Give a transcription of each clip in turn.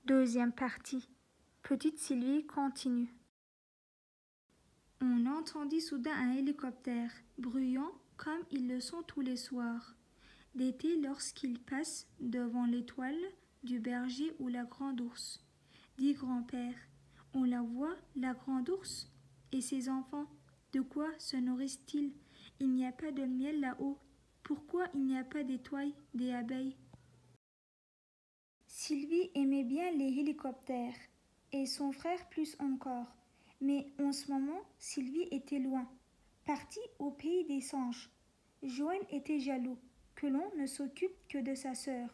Deuxième partie. Petite Sylvie continue. On entendit soudain un hélicoptère, bruyant comme ils le sont tous les soirs, d'été lorsqu'ils passent devant l'étoile du berger ou la grande ours. Dit grand-père, on la voit, la grande ours? Et ses enfants, de quoi se nourrissent-ils? Il n'y a pas de miel là-haut. Pourquoi il n'y a pas d'étoiles, des abeilles? Sylvie aimait bien les hélicoptères, et son frère plus encore. Mais en ce moment, Sylvie était loin, partie au pays des singes. Johan était jaloux que l'on ne s'occupe que de sa sœur.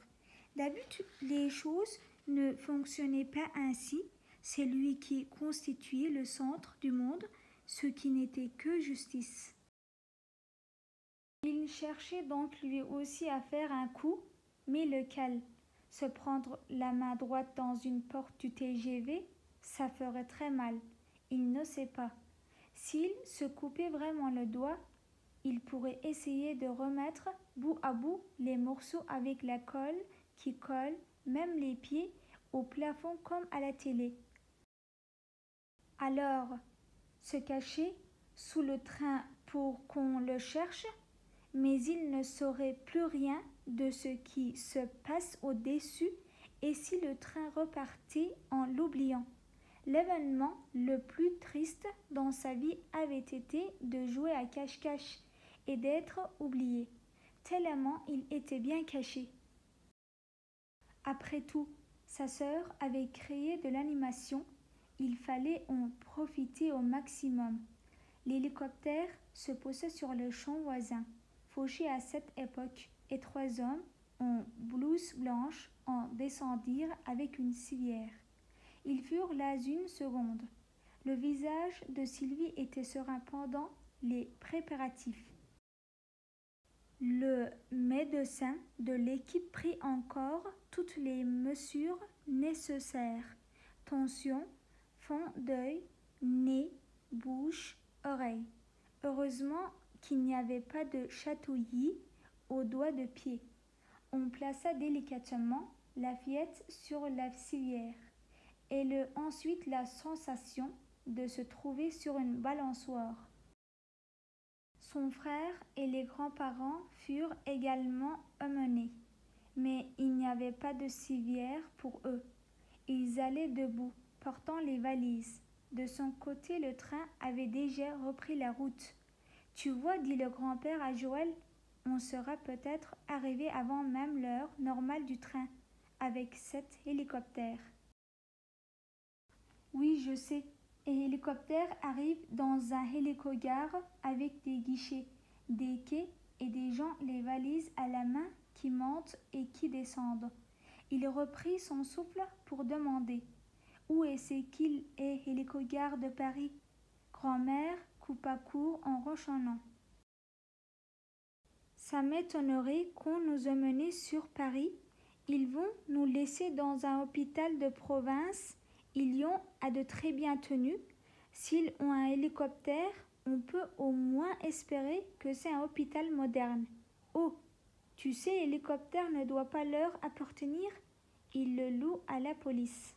D'habitude, les choses ne fonctionnaient pas ainsi. C'est lui qui constituait le centre du monde, ce qui n'était que justice. Il cherchait donc lui aussi à faire un coup, mais lequel? Se prendre la main droite dans une porte du TGV, ça ferait très mal. Il ne sait pas. S'il se coupait vraiment le doigt, il pourrait essayer de remettre bout à bout les morceaux avec la colle qui colle, même les pieds, au plafond comme à la télé. Alors, se cacher sous le train pour qu'on le cherche, mais il ne saurait plus rien de ce qui se passe au-dessus et si le train repartait en l'oubliant. L'événement le plus triste dans sa vie avait été de jouer à cache-cache et d'être oublié, tellement il était bien caché. Après tout, sa sœur avait créé de l'animation, il fallait en profiter au maximum. L'hélicoptère se posait sur le champ voisin, fauché à cette époque, et trois hommes, en blouse blanche, en descendirent avec une civière. Ils furent là une seconde. Le visage de Sylvie était serein pendant les préparatifs. Le médecin de l'équipe prit encore toutes les mesures nécessaires. Tension, fond d'œil, nez, bouche, oreille. Heureusement qu'il n'y avait pas de chatouillis au doigt de pied. On plaça délicatement la fillette sur la civière et ensuite la sensation de se trouver sur une balançoire. Son frère et les grands-parents furent également emmenés, mais il n'y avait pas de civière pour eux. Ils allaient debout, portant les valises. De son côté, le train avait déjà repris la route. Tu vois, dit le grand-père à Joël, on sera peut-être arrivé avant même l'heure normale du train, avec cet hélicoptère. Oui, je sais. Et hélicoptère arrive dans un hélicogare avec des guichets, des quais et des gens les valises à la main qui montent et qui descendent. Il reprit son souffle pour demander où est-ce qu'il est hélicogare de Paris? Grand-mère coupa court en ronchonnant. Ça m'étonnerait qu'on nous emmène sur Paris. Ils vont nous laisser dans un hôpital de province. Ils y ont à de très bien tenues. S'ils ont un hélicoptère, on peut au moins espérer que c'est un hôpital moderne. Oh, tu sais, l'hélicoptère ne doit pas leur appartenir. Ils le louent à la police.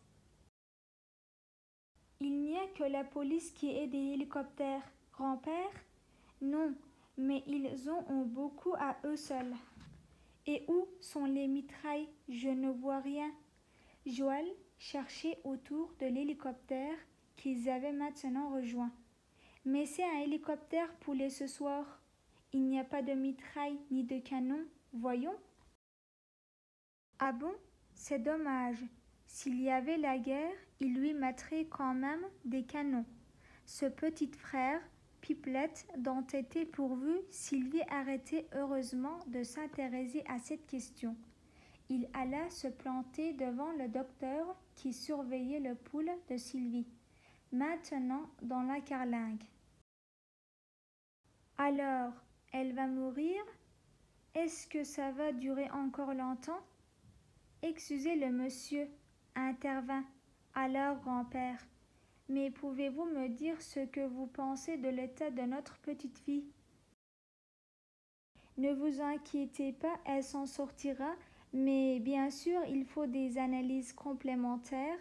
Il n'y a que la police qui ait des hélicoptères, grand-père? Non, mais ils en ont beaucoup à eux seuls. Et où sont les mitrailles? Je ne vois rien. Joël cherchait autour de l'hélicoptère qu'ils avaient maintenant rejoint. Mais c'est un hélicoptère poulet ce soir. Il n'y a pas de mitraille ni de canon. Voyons. Ah bon? C'est dommage. S'il y avait la guerre, il lui mettrait quand même des canons. Ce petit frère, Pipelette, dont était pourvu, Sylvie arrêtait heureusement de s'intéresser à cette question. Il alla se planter devant le docteur qui surveillait le pouls de Sylvie, maintenant dans la carlingue. Alors, elle va mourir? Est-ce que ça va durer encore longtemps? Excusez le monsieur, intervint alors grand-père. Mais pouvez-vous me dire ce que vous pensez de l'état de notre petite fille? Ne vous inquiétez pas, elle s'en sortira Mais bien sûr, il faut des analyses complémentaires.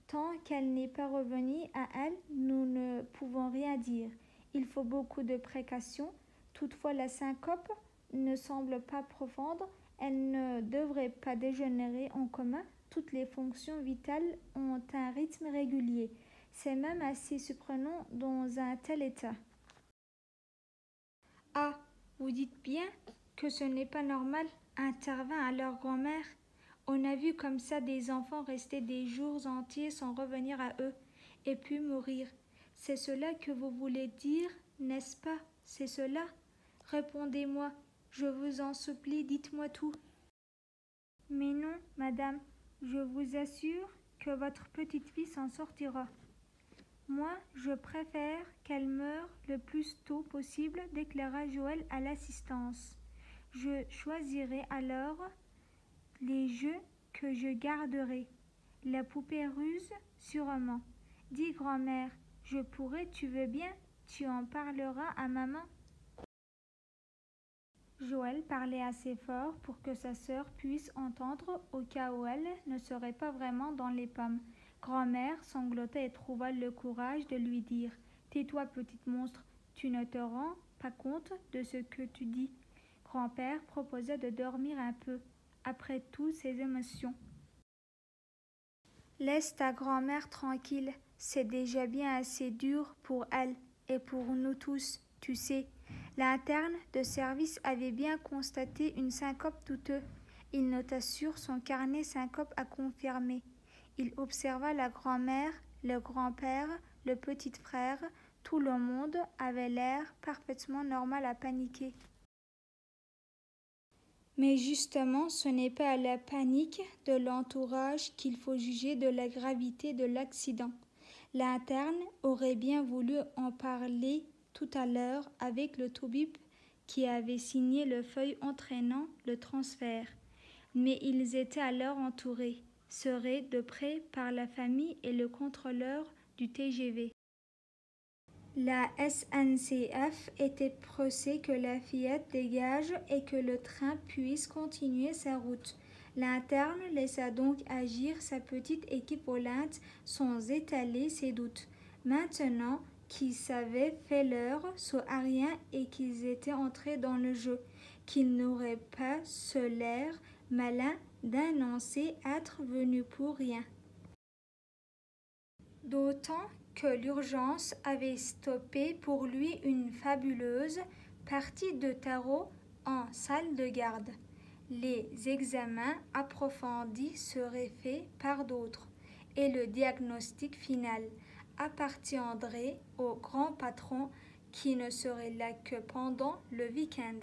Tant qu'elle n'est pas revenue à elle, nous ne pouvons rien dire. Il faut beaucoup de précautions. Toutefois, la syncope ne semble pas profonde. Elle ne devrait pas dégénérer en coma. Toutes les fonctions vitales ont un rythme régulier. C'est même assez surprenant dans un tel état. Ah, vous dites bien que ce n'est pas normal, intervint alors grand-mère. On a vu comme ça des enfants rester des jours entiers sans revenir à eux, et puis mourir. C'est cela que vous voulez dire, n'est-ce pas? C'est cela? Répondez-moi, je vous en supplie, dites-moi tout. Mais non, madame, je vous assure que votre petite fille s'en sortira. Moi, je préfère qu'elle meure le plus tôt possible, déclara Joël à l'assistance. Je choisirai alors les jeux que je garderai. La poupée ruse, sûrement. Dis grand-mère, je pourrai, tu veux bien? Tu en parleras à maman? Joël parlait assez fort pour que sa sœur puisse entendre au cas où elle ne serait pas vraiment dans les pommes. Grand-mère sanglota et trouva le courage de lui dire « Tais-toi, petite monstre, tu ne te rends pas compte de ce que tu dis. » Grand-père proposa de dormir un peu, après toutes ses émotions. « Laisse ta grand-mère tranquille, c'est déjà bien assez dur pour elle et pour nous tous, tu sais. » L'interne de service avait bien constaté une syncope douteuse. Il nota sur son carnet syncope à confirmer. Il observa la grand-mère, le grand-père, le petit frère. Tout le monde avait l'air parfaitement normal à paniquer. Mais justement, ce n'est pas à la panique de l'entourage qu'il faut juger de la gravité de l'accident. L'interne aurait bien voulu en parler tout à l'heure avec le toubib qui avait signé le feuille entraînant le transfert. Mais ils étaient alors entourés, serrés de près par la famille et le contrôleur du TGV. La SNCF était pressée que la fillette dégage et que le train puisse continuer sa route. L'interne laissa donc agir sa petite équipe volante sans étaler ses doutes. Maintenant qu'ils avaient fait leur saut à rien et qu'ils étaient entrés dans le jeu, qu'ils n'auraient pas ce l'air malin d'annoncer être venus pour rien. D'autant que l'urgence avait stoppé pour lui une fabuleuse partie de tarot en salle de garde. Les examens approfondis seraient faits par d'autres, et le diagnostic final appartiendrait au grand patron qui ne serait là que pendant le week-end.